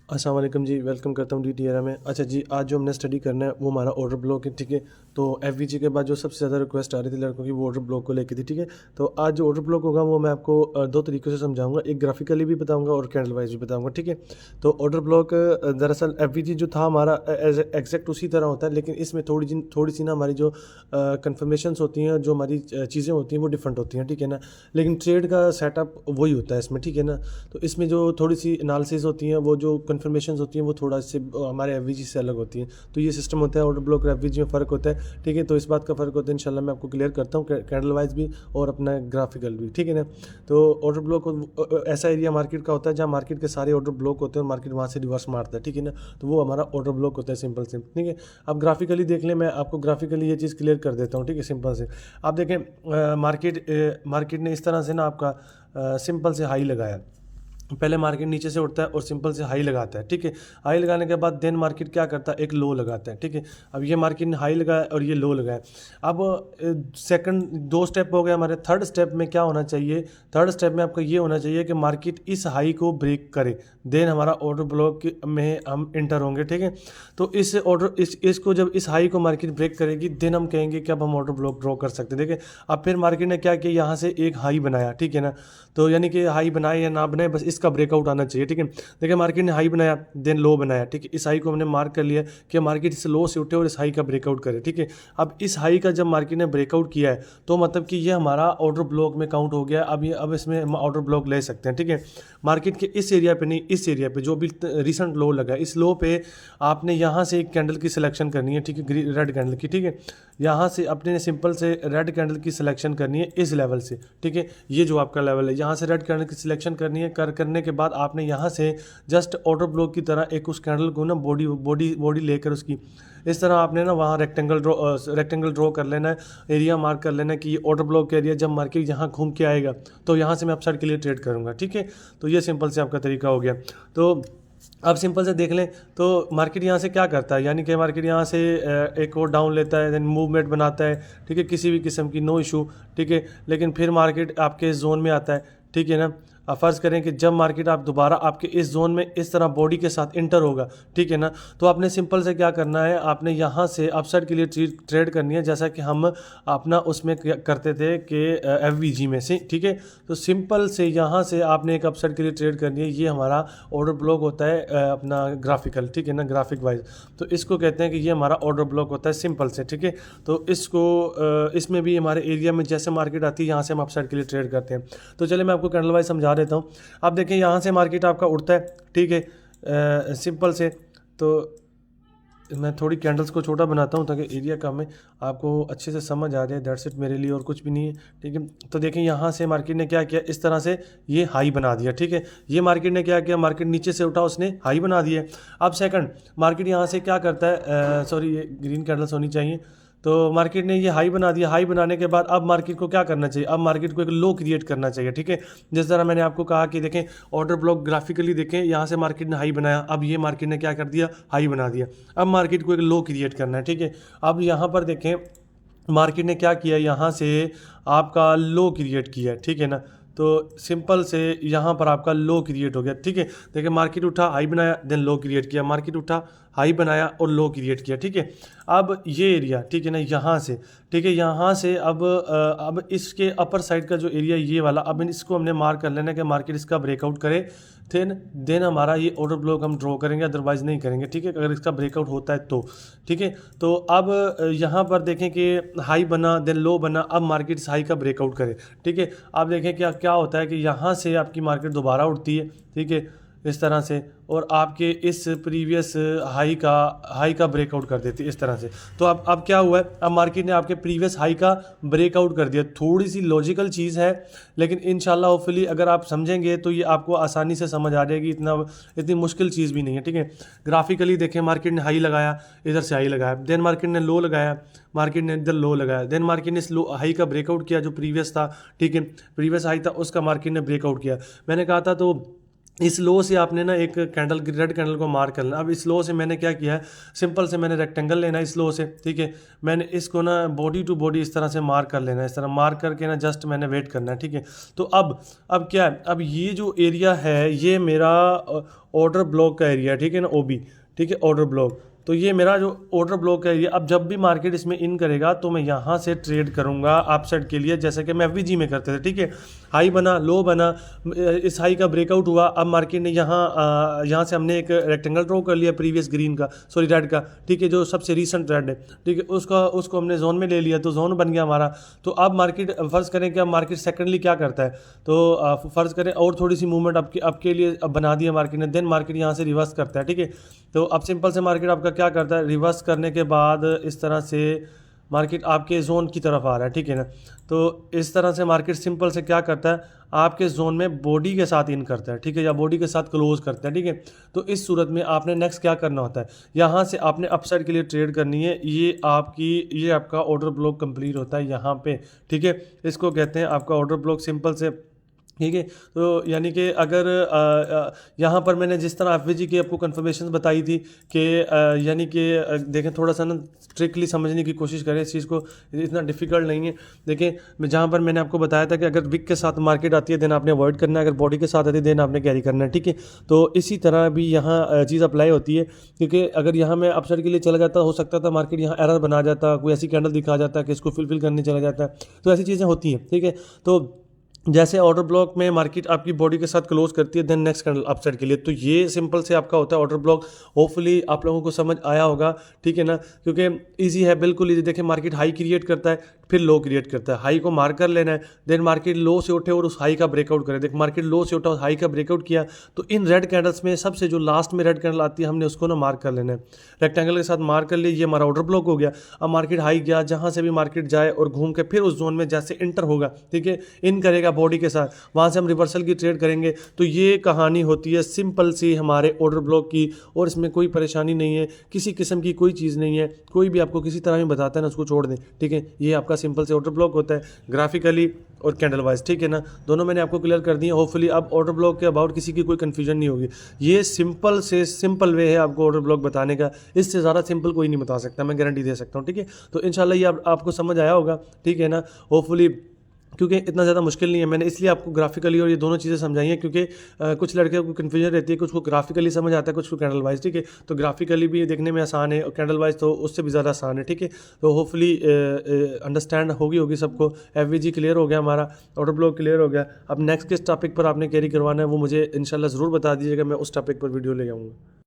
अस्सलाम वालेकुम जी, वेलकम करता हूँ DTR में। अच्छा जी, आज जो हमने स्टडी करना है वो हमारा ऑर्डर ब्लॉक है, ठीक है। तो FVG के बाद जो सबसे ज़्यादा रिक्वेस्ट आ रही थी लड़कों की, वो ऑर्डर ब्लॉक को लेके थी, ठीक है। तो आज जो ऑर्डर ब्लॉक होगा वो मैं आपको दो तरीक़ों से समझाऊंगा, एक ग्राफिकली भी बताऊंगा और कैंडल वाइज भी बताऊंगा, ठीक है। तो ऑर्डर ब्लॉक दरअसल FVG जो था हमारा एग्जैक्ट उसी तरह होता है, लेकिन इसमें थोड़ी सी ना हमारी जो कन्फर्मेशंस होती हैं, जो हमारी चीज़ें होती हैं वो डिफरेंट होती हैं, ठीक है ना। लेकिन ट्रेड का सेटअप वही होता है इसमें, ठीक है ना। तो इसमें जो थोड़ी सी एनालिसिस होती हैं, वो जो कन्फर्मेशन होती हैं वो थोड़ा से हमारे FVG से अलग होती हैं। तो ये सिस्टम होता है, ऑर्डर ब्लॉक और FVG में फ़र्क होता है, ठीक है। तो इस बात का फ़र्क होता है, इंशाल्लाह मैं आपको क्लियर करता हूँ कैंडल वाइज भी और अपना ग्राफिकल भी, ठीक है ना। तो ऑर्डर ब्लॉक ऐसा एरिया मार्केट का होता है जहाँ मार्केट के सारे ऑर्डर ब्लॉक होते हैं और मार्केट वहाँ से रिवर्स मारता है, ठीक है ना। तो वो हमारा ऑर्डर ब्लॉक होता है, सिंपल से, ठीक है। अब ग्राफिकली देख लें, मैं आपको ग्राफिकली ये चीज़ क्लियर कर देता हूँ, ठीक है, सिंपल से। आप देखें मार्केट ने इस तरह से ना आपका सिंपल से हाई लगाया। पहले मार्केट नीचे से उठता है और सिंपल से हाई लगाता है, ठीक है। हाई लगाने के बाद देन मार्केट क्या करता है, एक लो लगाता है, ठीक है। अब ये मार्केट ने हाई लगाया और ये लो लगाया। अब सेकंड दो स्टेप हो गए हमारे। थर्ड स्टेप में क्या होना चाहिए, थर्ड स्टेप में आपका ये होना चाहिए कि मार्केट इस हाई को ब्रेक करे, देन हमारा ऑर्डर ब्लॉक में हम इंटर होंगे, ठीक है। तो इस ऑर्डर इसको जब इस हाई को मार्केट ब्रेक करेगी, देन हम कहेंगे कि अब हम ऑर्डर ब्लॉक ड्रॉ कर सकते हैं, देखिए। अब फिर मार्केट ने क्या किया, यहाँ से एक हाई बनाया, ठीक है ना। तो यानी कि हाई बनाए या ना बनाए, बस इसका ब्रेकआउट आना चाहिए, ठीक है। देखिए मार्केट ने हाई बनाया, देन लो बनाया, ठीक है। इस हाई को हमने मार्क कर लिया कि मार्केट इस लो से उठे और इस हाई का ब्रेकआउट करे, ठीक है। अब इस हाई का जब मार्केट ने ब्रेकआउट किया है, तो मतलब कि ये हमारा ऑर्डर ब्लॉक में काउंट हो गया। अब इसमें हम ऑर्डर ब्लॉक ले सकते हैं, ठीक है। मार्केट के इस एरिया पे नहीं, इस एरिया पे जो भी रिसेंट लो लगा है, इस लो पे आपने यहाँ से एक कैंडल की सिलेक्शन करनी है, ठीक है, रेड कैंडल की, ठीक है। यहाँ से अपने सिंपल से रेड कैंडल की सिलेक्शन करनी है इस लेवल से, ठीक है। ये जो आपका लेवल है, यहाँ से रेड कैंडल की सिलेक्शन करनी है। करने के बाद आपने यहाँ से जस्ट ऑर्डर ब्लॉक की तरह एक उस कैंडल को ना बॉडी लेकर उसकी इस तरह आपने ना वहाँ रेक्टेंगल ड्रॉ कर लेना है, एरिया मार्क कर लेना है कि ये ऑर्डर ब्लॉक का एरिया। जब मार्केट यहाँ घूम के आएगा तो यहाँ से मैं अपसाइड के लिए ट्रेड करूँगा, ठीक है। तो ये सिंपल से आपका तरीका हो गया। तो अब सिंपल से देख लें तो मार्केट यहाँ से क्या करता है, यानी कि मार्केट यहाँ से एक और डाउन लेता है, देन मूवमेंट बनाता है, ठीक है, किसी भी किस्म की नो इशू, ठीक है। लेकिन फिर मार्केट आपके इस जोन में आता है, ठीक है ना। अब फ़र्ज़ करें कि जब मार्केट आप दोबारा आपके इस जोन में इस तरह बॉडी के साथ इंटर होगा, ठीक है ना। तो आपने सिंपल से क्या करना है, आपने यहाँ से अपसाइड के लिए ट्रेड करनी है, जैसा कि हम अपना उसमें करते थे कि FVG में से, ठीक है। तो सिंपल से यहाँ से आपने एक अपसाइड के लिए ट्रेड करनी है। ये हमारा ऑर्डर ब्लॉक होता है अपना ग्राफिकल, ठीक है ना, ग्राफिक वाइज। तो इसको कहते हैं कि ये हमारा ऑर्डर ब्लॉक होता है, सिंपल से, ठीक है। तो इसमें भी हमारे एरिया में जैसे मार्केट आती है, यहाँ से हम अपसाइड के लिए ट्रेड करते हैं। तो चलिए मैं आपको कैंडल वाइज समझा देता हूँ। आप देखें यहाँ से मार्केट आपका उठता है, ठीक है, सिंपल से। तो मैं थोड़ी कैंडल्स को छोटा बनाता हूँ ताकि एरिया कम है, आपको अच्छे से समझ आ जाए। दैट्स इट, मेरे लिए और कुछ भी नहीं है, ठीक है। तो देखें यहाँ से मार्केट ने क्या किया, इस तरह से ये हाई बना दिया, ठीक है। ये मार्केट ने क्या किया, मार्केट नीचे से उठा, उसने हाई बना दिया। अब सेकंड मार्केट यहाँ से क्या करता है, सॉरी ये ग्रीन कैंडल्स होनी चाहिए। तो मार्केट ने ये हाई बना दिया। हाई बनाने के बाद अब मार्केट को क्या करना चाहिए, अब मार्केट को एक लो क्रिएट करना चाहिए, ठीक है। जिस तरह मैंने आपको कहा कि देखें ऑर्डर ब्लॉक ग्राफिकली देखें, यहाँ से मार्केट ने हाई बनाया, अब ये मार्केट ने क्या कर दिया, हाई बना दिया। अब मार्केट को एक लो क्रिएट करना है, ठीक है। अब यहाँ पर देखें मार्केट ने क्या किया, यहाँ से आपका लो क्रिएट किया, ठीक है ना। तो सिंपल से यहाँ पर आपका लो क्रिएट हो गया, ठीक है। देखिए मार्केट उठा, हाई बनाया, देन लो क्रिएट किया, मार्केट उठा, हाई बनाया और लो क्रिएट किया, ठीक है। अब ये एरिया, ठीक है ना, यहाँ से, ठीक है, यहाँ से अब इसके अपर साइड का जो एरिया ये वाला, अब इसको हमने मार्क कर लेना कि मार्केट इसका ब्रेकआउट करे, देन हमारा ये ऑर्डर ब्लॉक हम ड्रॉ करेंगे, अदरवाइज नहीं करेंगे, ठीक है, अगर इसका ब्रेकआउट होता है तो, ठीक है। तो अब यहाँ पर देखें कि हाई बना, देन लो बना, अब मार्केट इस हाई का ब्रेकआउट करे, ठीक है। आप देखें क्या क्या होता है कि यहाँ से आपकी मार्केट दोबारा उठती है, ठीक है, इस तरह से, और आपके इस प्रीवियस हाई का ब्रेकआउट कर देती है इस तरह से। तो अब क्या हुआ है, अब मार्केट ने आपके प्रीवियस हाई का ब्रेकआउट कर दिया। थोड़ी सी लॉजिकल चीज़ है, लेकिन इंशाल्लाह होपफुली अगर आप समझेंगे तो ये आपको आसानी से समझ आ जाएगी, इतनी मुश्किल चीज़ भी नहीं है, ठीक है। ग्राफिकली देखें, मार्केट ने हाई लगाया, इधर से हाई लगाया, देन मार्केट ने लो लगाया, मार्केट ने इधर लो लगाया, देन मार्केट ने इस लो हाई का ब्रेकआउट किया जो प्रीवियस था, ठीक है, प्रीवियस हाई था उसका मार्केट ने ब्रेकआउट किया। मैंने कहा था तो इस लो से आपने ना एक कैंडल रेड कैंडल को मार्क करना। अब इस लो से मैंने क्या किया है, सिंपल से मैंने रेक्टेंगल लेना है इस लो से, ठीक है। मैंने इसको ना बॉडी टू बॉडी इस तरह से मार्क कर लेना है, इस तरह मार्क करके ना जस्ट मैंने वेट करना है, ठीक है। तो अब क्या है, अब ये जो एरिया है ये मेरा ऑर्डर ब्लॉक का एरिया है, ठीक है ना, ओबी, ठीक है, ऑर्डर ब्लॉक। तो ये मेरा जो ऑर्डर ब्लॉक का एरिया, अब जब भी मार्केट इसमें इन करेगा तो मैं यहाँ से ट्रेड करूँगा अपसाइड के लिए, जैसे कि मैं एफवीजी में करते थे, ठीक है। हाई बना, लो बना, इस हाई का ब्रेकआउट हुआ, अब मार्केट ने यहाँ से हमने एक रेक्टेंगल ड्रॉ कर लिया प्रीवियस ग्रीन का, सॉरी रेड का, ठीक है, जो सबसे रीसेंट रेड है, ठीक है, उसको हमने जोन में ले लिया, तो जोन बन गया हमारा। तो अब मार्केट, फ़र्ज़ करें कि अब मार्केट सेकेंडली क्या करता है, तो फ़र्ज़ करें और थोड़ी सी मूवमेंट आपके लिए अब बना दिया मार्केट ने, देन मार्केट यहाँ से रिवर्स करता है, ठीक है। तो अब सिंपल से मार्केट आपका क्या करता है, रिवर्स करने के बाद इस तरह से मार्केट आपके जोन की तरफ आ रहा है, ठीक है ना। तो इस तरह से मार्केट सिंपल से क्या करता है, आपके जोन में बॉडी के साथ इन करता है, ठीक है, या बॉडी के साथ क्लोज करता है, ठीक है। तो इस सूरत में आपने नेक्स्ट क्या करना होता है, यहाँ से आपने अपसाइड के लिए ट्रेड करनी है। ये आपका ऑर्डर ब्लॉक कंप्लीट होता है यहाँ पे, ठीक है। इसको कहते हैं आपका ऑर्डर ब्लॉक, सिंपल से, ठीक है। तो यानी कि अगर यहाँ पर मैंने जिस तरह एफवीजी की आपको कन्फर्मेशन बताई थी कि यानी कि देखें, थोड़ा सा ना स्ट्रिक्टली समझने की कोशिश करें इस चीज़ को, इतना डिफिकल्ट नहीं है। देखें, जहाँ पर मैंने आपको बताया था कि अगर विक के साथ मार्केट आती है देन आपने अवॉइड करना है, अगर बॉडी के साथ आती है देन आपने कैरी करना है, ठीक है। तो इसी तरह भी यहाँ चीज़ अप्लाई होती है, क्योंकि अगर यहाँ मैं अपसाइड के लिए चला जाता, हो सकता था मार्केट यहाँ एरर बना जाता, कोई ऐसी कैंडल दिखा जाता कि इसको फिल करने चला जाता है, तो ऐसी चीज़ें होती हैं, ठीक है। तो जैसे ऑर्डर ब्लॉक में मार्केट आपकी बॉडी के साथ क्लोज करती है देन नेक्स्ट कैंडल अपसाइड के लिए, तो ये सिंपल से आपका होता है ऑर्डर ब्लॉक। होपफुली आप लोगों को समझ आया होगा, ठीक है ना, क्योंकि इजी है, बिल्कुल इजी। देखिए, मार्केट हाई क्रिएट करता है, फिर लो क्रिएट करता है, हाई को मार्क कर लेना है, देन मार्केट लो से उठे और उस हाई का ब्रेकआउट करे। देख, मार्केट लो से उठा और हाई का ब्रेकआउट किया, तो इन रेड कैंडल्स में सबसे जो लास्ट में रेड कैंडल आती है हमने उसको ना मार्क कर लेना है, रेक्टेंगल के साथ मार्क कर लिए, ये हमारा ऑर्डर ब्लॉक हो गया। अब मार्केट हाई गया, जहाँ से भी मार्केट जाए और घूम के फिर उस जोन में जैसे इंटर होगा, ठीक है, इन करेगा बॉडी के साथ, वहाँ से हम रिवर्सल की ट्रेड करेंगे। तो ये कहानी होती है सिंपल सी हमारे ऑर्डर ब्लॉक की, और इसमें कोई परेशानी नहीं है, किसी किस्म की कोई चीज़ नहीं है। कोई भी आपको किसी तरह में बताता है ना, उसको छोड़ दें, ठीक है। ये आपका सिंपल से ऑर्डर ब्लॉक होता है, ग्राफिकली और कैंडल वाइज, ठीक है ना, दोनों मैंने आपको क्लियर कर दिए। होपफुली अब ऑर्डर ब्लॉक के अबाउट किसी की कोई कन्फ्यूजन नहीं होगी। ये सिंपल से सिंपल वे है आपको ऑर्डर ब्लॉक बताने का, इससे ज़्यादा सिंपल कोई नहीं बता सकता, मैं गारंटी दे सकता हूँ, ठीक है। तो इंशाल्लाह ये आपको समझ आया होगा, ठीक है ना, होपफुली, क्योंकि इतना ज़्यादा मुश्किल नहीं है। मैंने इसलिए आपको ग्राफिकली और ये दोनों चीज़ें समझाई हैं, क्योंकि कुछ लड़के को कन्फ्यूजन रहती है, कुछ को ग्राफिकली समझ आता है, कुछ को कैंडल वाइज, ठीक है। तो ग्राफिकली भी देखने में आसान है और कैंडल वाइज तो उससे भी ज़्यादा आसान है, ठीक है। तो होपफुली अंडरस्टैंड होगी सबको। एफवीजी क्लियर हो गया हमारा, ऑर्डर ब्लॉक क्लियर हो गया। अब नेक्स्ट किस टॉपिक पर आपने कैरी करवाना है वो मुझे इंशाल्लाह ज़रूर बता दीजिएगा, मैं उस टॉपिक पर वीडियो ले आऊँगा।